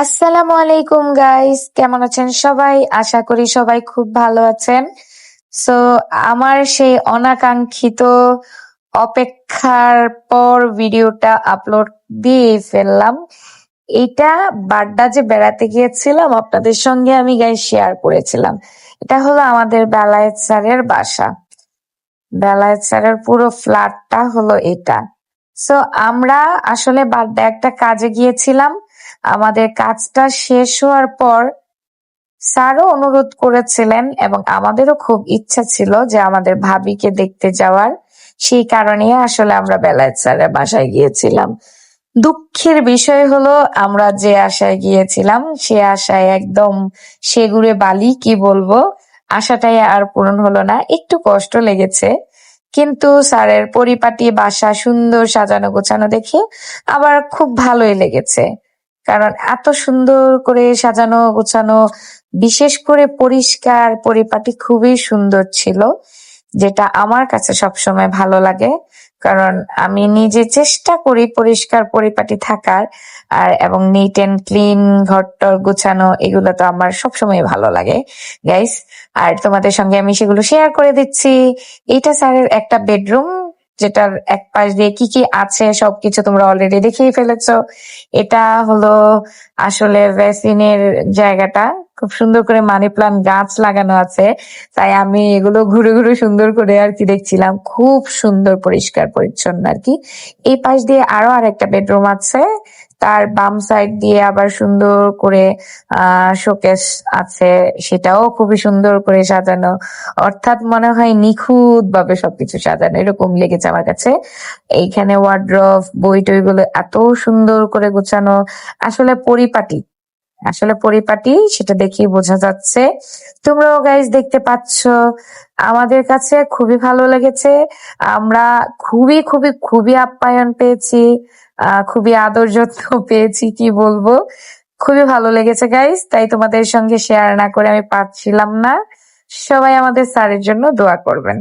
আসসালামু আলাইকুম গাইস, কেমন আছেন সবাই? আশা করি সবাই খুব ভালো আছেন। সো আমার সেই অনাকাঙ্ক্ষিত অপেক্ষার পর ভিডিওটা আপলোড দিয়ে ফেললাম। এটা বাড্ডা যে বেড়াতে গিয়েছিলাম আপনাদের সঙ্গে আমি গাইস শেয়ার করেছিলাম। এটা হলো আমাদের বেলায়েত স্যারের বাসা। বেলায়েত স্যারের পুরো ফ্ল্যাটটা হলো এটা। সো আমরা আসলে বাড্ডা একটা কাজে গিয়েছিলাম। আমাদের কাজটা শেষ হওয়ার পর স্যারও অনুরোধ করেছিলেন এবং আমাদেরও খুব ইচ্ছা ছিল যে আমাদের ভাবিকে দেখতে যাওয়ার। সেই কারণে আসলে আমরা বেলায়েত স্যারের বাসায় গিয়েছিলাম। দুঃখের বিষয় হলো আমরা যে আশায় গিয়েছিলাম সে আশায় একদম সেগুড়ে বালি, কি বলবো, আশাটাই আর পূরণ হলো না। একটু কষ্ট লেগেছে, কিন্তু স্যারের পরিপাটি বাসা সুন্দর সাজানো গোছানো দেখে আবার খুব ভালোই লেগেছে। কারণ এত সুন্দর করে সাজানো গোছানো, বিশেষ করে পরিষ্কার পরিপাটি খুবই সুন্দর ছিল, যেটা আমার কাছে সবসময় ভালো লাগে। কারণ আমি নিজে চেষ্টা করি পরিষ্কার পরিপাটি থাকার, আর এবং নিট এন্ড ক্লিন ঘরটর গোছানো, এগুলো তো আমার সবসময় ভালো লাগে গাইস। আর তোমাদের সঙ্গে আমি সেগুলো শেয়ার করে দিচ্ছি। এইটা স্যারের একটা বেডরুম, যেটার এক পাশ দিয়ে কি কি আছে সবকিছু তোমরা অলরেডি দেখেই ফেলেছো। এটা হলো আসলে ভ্যাসিনের জায়গাটা। খুব সুন্দর করে মানি প্লান্ট গাছ লাগানো আছে, তাই আমি এগুলো ঘুরে ঘুরে সুন্দর করে আর কি দেখছিলাম। খুব সুন্দর পরিষ্কার পরিচ্ছন্ন আর কি। এই পাশ দিয়ে আরো আরেকটা বেডরুম আছে, তার বাম সাইড দিয়ে আবার সুন্দর করে শোকেস আছে, সেটাও খুবই সুন্দর করে সাজানো। অর্থাৎ মনে হয় নিখুঁত ভাবে সবকিছু সাজানো, এরকম লেগেছে আমার কাছে। এইখানে ওয়ার্ড্রব, বই টইগুলো এত সুন্দর করে গোছানো। আসলে পরিপাটি, আসলে পরিপাটি, সেটা দেখেই বোঝা যাচ্ছে। তোমরাও গাইজ দেখতে পাচ্ছ। আমাদের কাছে খুবই ভালো লেগেছে। আমরা খুবই খুবই খুবই আপ্যায়ন পেয়েছি, খুবই আদর যত্ন পেয়েছি, কি বলবো। খুবই ভালো লেগেছে গাইজ, তাই তোমাদের সঙ্গে শেয়ার না করে আমি পারছিলাম না। সবাই আমাদের স্যারের জন্য দোয়া করবেন।